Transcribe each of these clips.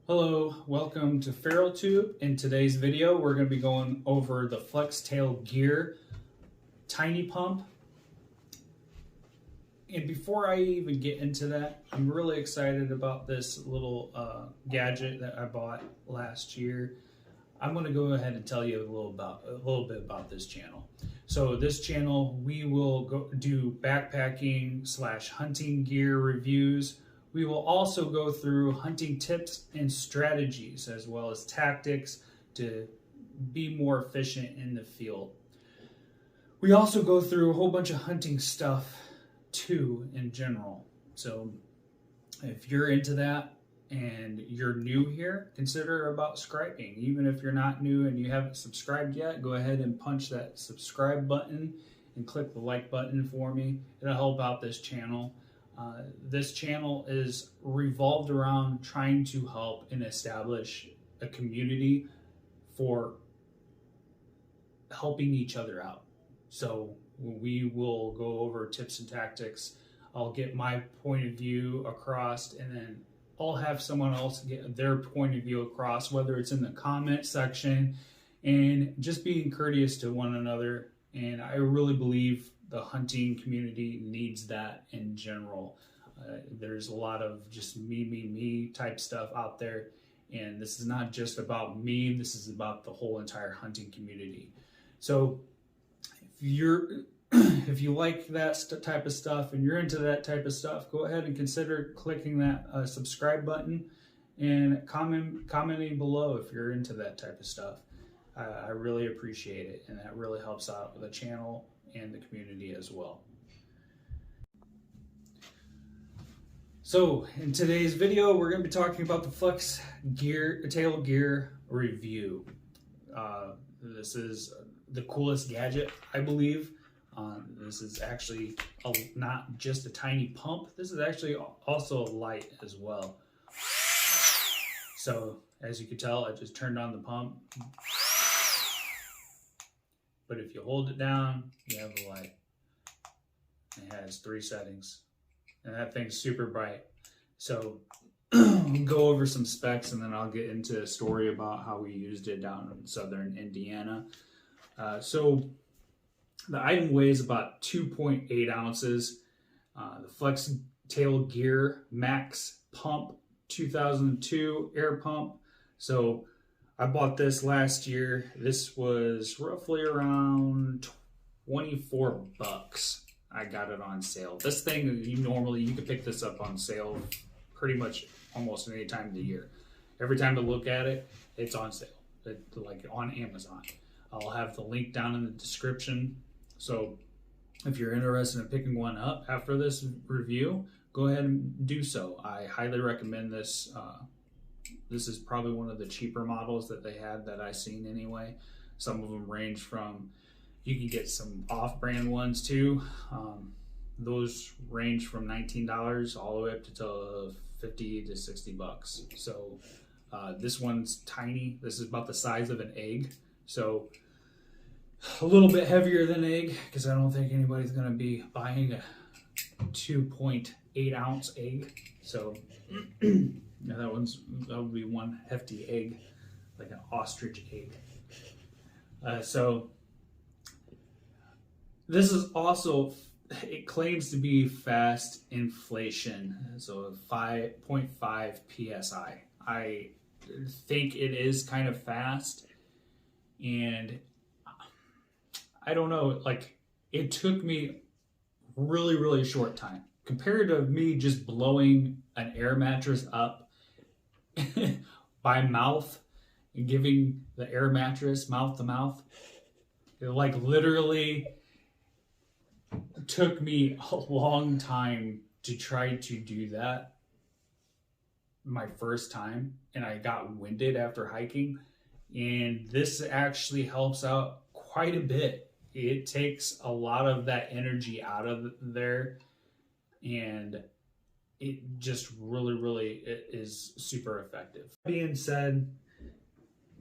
Hello, welcome to Feral Tube. In today's video, we're going to be going over the Flex Tail Gear Tiny Pump. And before I even get into that, I'm really excited about this little gadget that I bought last year. I'm going to go ahead and tell you a little bit about this channel. So this channel, we will do backpacking / hunting gear reviews. We will also go through hunting tips and strategies as well as tactics to be more efficient in the field. We also go through a whole bunch of hunting stuff too in general. So if you're into that and you're new here, consider about subscribing. Even if you're not new and you haven't subscribed yet, go ahead and punch that subscribe button and click the like button for me. It'll help out this channel. This channel is revolved around trying to help and establish a community for helping each other out. So we will go over tips and tactics. I'll get my point of view across, and then I'll have someone else get their point of view across, whether it's in the comment section, and just being courteous to one another. And I really believe the hunting community needs that in general. There's a lot of just me type stuff out there, and this is not just about me, this is about the whole entire hunting community. So if you like that type of stuff and you're into that type of stuff, go ahead and consider clicking that subscribe button and commenting below if you're into that type of stuff. I really appreciate it, and that really helps out the channel and the community as well. So in today's video, we're going to be talking about the Flex Tail Gear review. This is the coolest gadget, I believe. This is actually not just a tiny pump. This is actually also light as well. So as you can tell, I just turned on the pump. But if you hold it down, you have the light. It has 3 settings. And that thing's super bright. So we'll go over some specs, and then I'll get into a story about how we used it down in southern Indiana. So the item weighs about 2.8 ounces. The Flex Tail Gear Max Pump 2002 air pump. So I bought this last year. This was roughly around 24 bucks. I got it on sale. This thing, you could pick this up on sale pretty much almost any time of the year. Every time I look at it, it's on sale, like on Amazon. I'll have the link down in the description. So if you're interested in picking one up after this review, go ahead and do so. I highly recommend this. This is probably one of the cheaper models that they had that I've seen anyway. Some of them range from, you can get some off-brand ones too. Those range from $19 all the way up to 50 to 60 bucks. So this one's tiny. This is about the size of an egg. So a little bit heavier than an egg, because I don't think anybody's gonna be buying a 2.8 ounce egg. So yeah, that would be one hefty egg, like an ostrich egg. So this is also, it claims to be fast inflation, so 5.5 psi. I think it is kind of fast, and I don't know, like, it took me really short time compared to me just blowing an air mattress up by mouth and giving the air mattress mouth to mouth. It like literally took me a long time to try to do that my first time, and I got winded after hiking, and this actually helps out quite a bit. It takes a lot of that energy out of there, and it just really is super effective. That being said,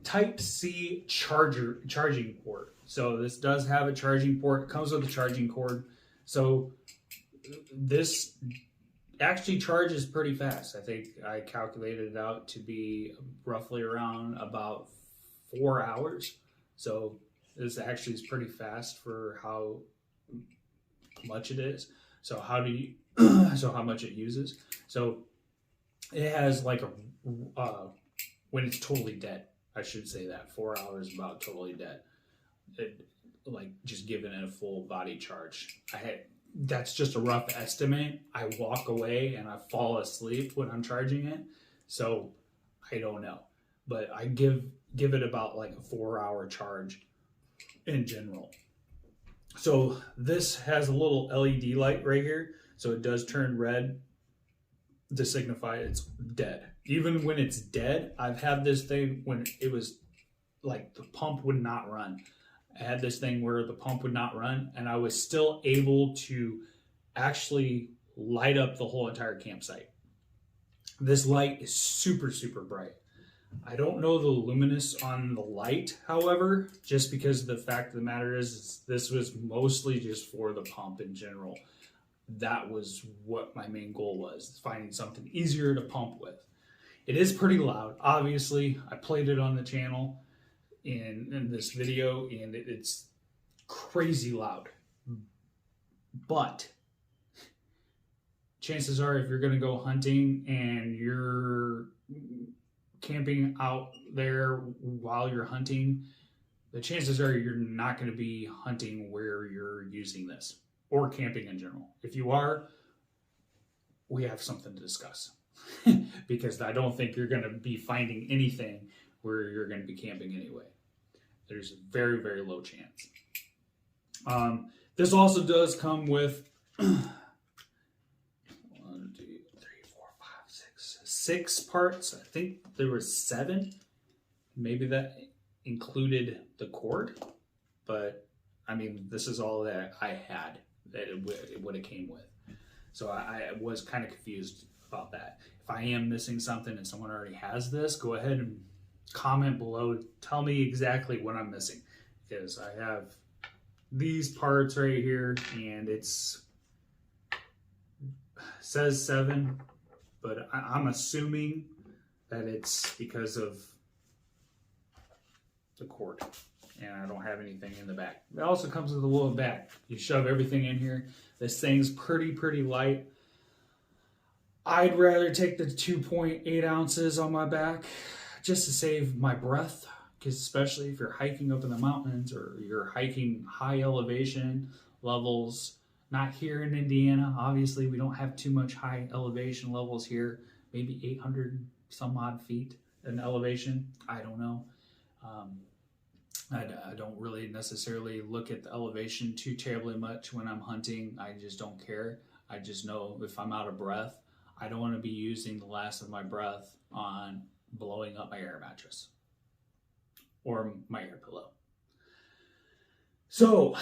Type-C charging port. So this does have a charging port. It comes with a charging cord. So this actually charges pretty fast. I think I calculated it out to be roughly around about 4 hours. So this actually is pretty fast for how much it is. So how much it uses. So it has like when it's totally dead, I should say that 4 hours about totally dead. It, like just giving it a full body charge. That's just a rough estimate. I walk away and I fall asleep when I'm charging it. So I don't know, but I give it about like a 4 hour charge in general. So this has a little LED light right here. So it does turn red to signify it's dead. Even when it's dead, I've had this thing when it was like the pump would not run. I had this thing where the pump would not run and I was still able to actually light up the whole entire campsite. This light is super, super bright. I don't know the luminous on the light, however, just because the fact of the matter is this was mostly just for the pump in general. That was what my main goal was, finding something easier to pump with. It is pretty loud. Obviously, I played it on the channel in this video and it's crazy loud. But chances are if you're going to go hunting and you're camping out there while you're hunting, the chances are you're not going to be hunting where you're using this or camping in general. If you are, we have something to discuss because I don't think you're going to be finding anything where you're going to be camping anyway. There's a very, very low chance. This also does come with 6 parts. I think there were 7. Maybe that included the cord, but I mean, this is all that I had that it would have came with. So I was kind of confused about that. If I am missing something and someone already has this, go ahead and comment below. Tell me exactly what I'm missing, because I have these parts right here and it says 7, but I'm assuming that it's because of the cord and I don't have anything in the back. It also comes with a little bag. You shove everything in here. This thing's pretty light. I'd rather take the 2.8 ounces on my back just to save my breath, because especially if you're hiking up in the mountains or you're hiking high elevation levels. Not here in Indiana. Obviously, we don't have too much high elevation levels here. Maybe 800 some odd feet in elevation. I don't know. I don't really necessarily look at the elevation too terribly much when I'm hunting. I just don't care. I just know if I'm out of breath, I don't want to be using the last of my breath on blowing up my air mattress or my air pillow. So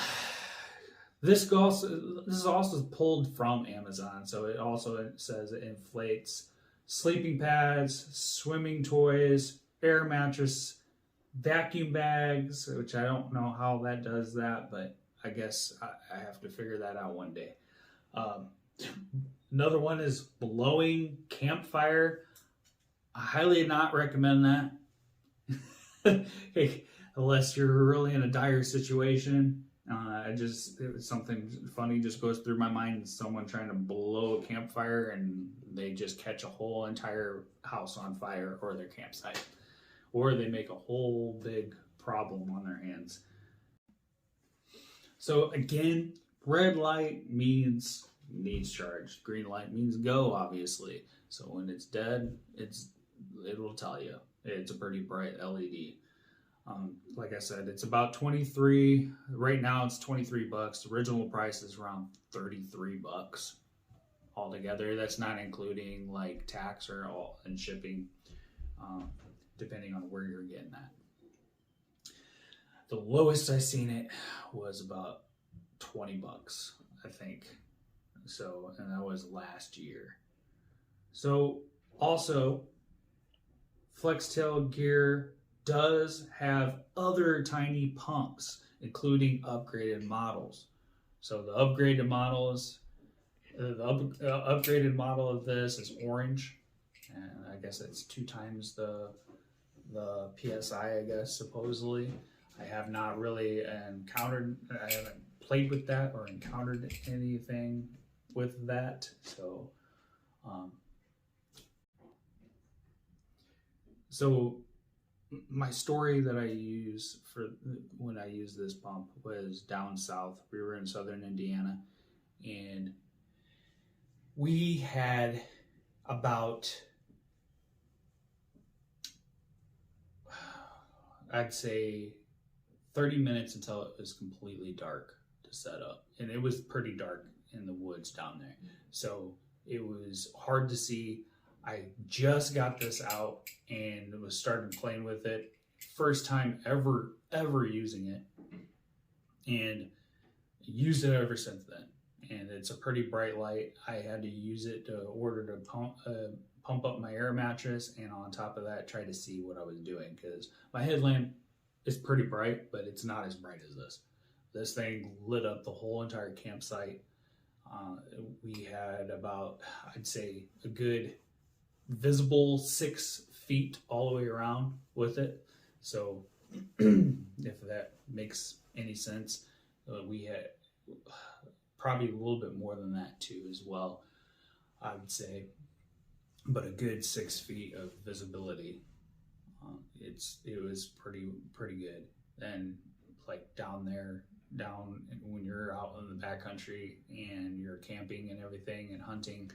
this is also pulled from Amazon. So it also says it inflates sleeping pads, swimming toys, air mattress, vacuum bags, which I don't know how that does that, but I guess I have to figure that out one day. Another one is blowing campfire. I highly not recommend that. Unless you're really in a dire situation. Something funny just goes through my mind. Someone trying to blow a campfire and they just catch a whole entire house on fire or their campsite. Or they make a whole big problem on their hands. So again, red light means needs charged. Green light means go, obviously. So when it's dead, it will tell you. It's a pretty bright LED. Like I said, it's about 23. Right now it's 23 bucks. The original price is around 33 bucks altogether. That's not including like tax or all and shipping, depending on where you're getting that. The lowest I seen it was about 20 bucks, I think. So, and that was last year. So also, Flextail gear does have other tiny pumps, including upgraded models. So the upgraded models, upgraded model of this is orange, and I guess it's 2 times the PSI, I guess, supposedly. I have not really I haven't played with that or encountered anything with that. So, so my story that I use for when I use this pump was down south. We were in southern Indiana, and we had about, I'd say, 30 minutes until it was completely dark to set up. And it was pretty dark in the woods down there. So it was hard to see. I just got this out and was starting playing with it. First time ever using it. And used it ever since then. And it's a pretty bright light. I had to use it to pump up my air mattress, and on top of that, try to see what I was doing, because my headlamp is pretty bright, but it's not as bright as this. This thing lit up the whole entire campsite. We had about, I'd say, a good visible 6 feet all the way around with it. So if that makes any sense, we had probably a little bit more than that too as well, I would say, but a good 6 feet of visibility. It was pretty good. And like down when you're out in the backcountry and you're camping and everything and hunting,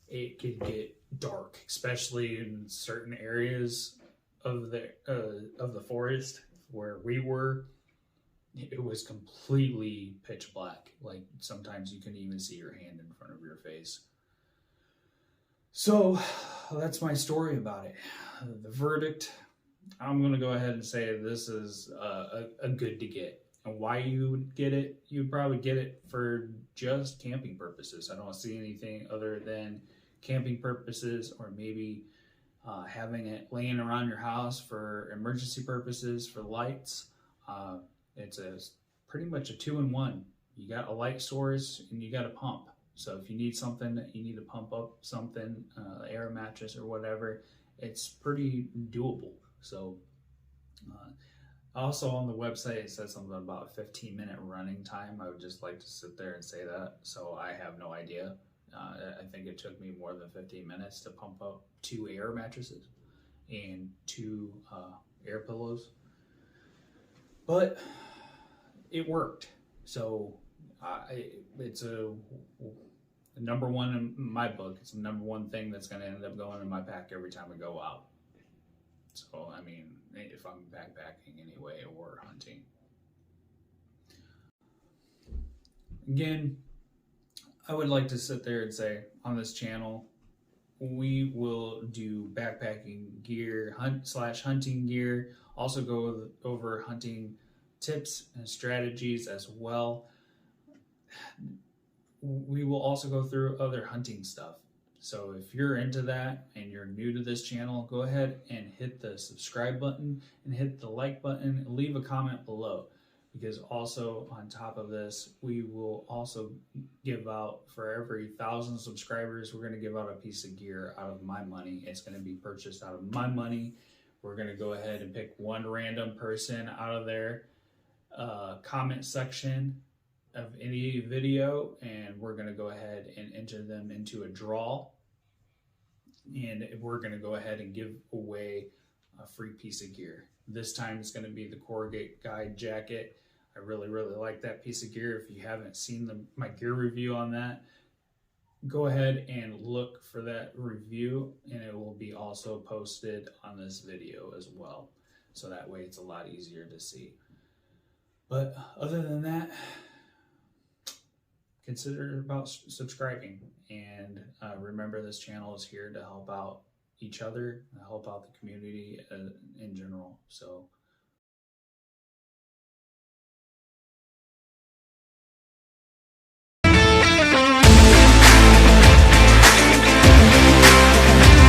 it could get dark, especially in certain areas of the forest where we were. It was completely pitch black. Like sometimes you couldn't even see your hand in front of your face. So that's my story about it. The verdict, I'm going to go ahead and say this is a good to get. And why you would get it, you'd probably get it for just camping purposes. I don't see anything other than camping purposes, or maybe having it laying around your house for emergency purposes, for lights. It's pretty much a 2-in-1. You got a light source and you got a pump. So if you need something, you need to pump up something, air mattress or whatever, it's pretty doable. So also on the website, it says something about a 15-minute running time. I would just like to sit there and say that. So I have no idea. I think it took me more than 15 minutes to pump up 2 air mattresses and 2 air pillows. But it worked. So it's a number one in my book. It's the number one thing that's going to end up going in my pack every time I go out. So, I mean, if I'm backpacking anyway or hunting. Again, I would like to sit there and say on this channel, we will do backpacking gear, hunting gear, also go over hunting tips and strategies as well. We will also go through other hunting stuff. So if you're into that and you're new to this channel, go ahead and hit the subscribe button and hit the like button and leave a comment below. Because also on top of this, we will also give out, for every 1,000 subscribers, we're going to give out a piece of gear out of my money. It's going to be purchased out of my money. We're going to go ahead and pick one random person out of their comment section of any video, and we're going to go ahead and enter them into a draw. And we're going to go ahead and give away a free piece of gear. This time it's going to be the Corrugate Guide jacket. I really like that piece of gear. If you haven't seen my gear review on that, go ahead and look for that review, and it will be also posted on this video as well. So that way it's a lot easier to see. But other than that, consider about subscribing, and remember, this channel is here to help out each other, help out the community in general. So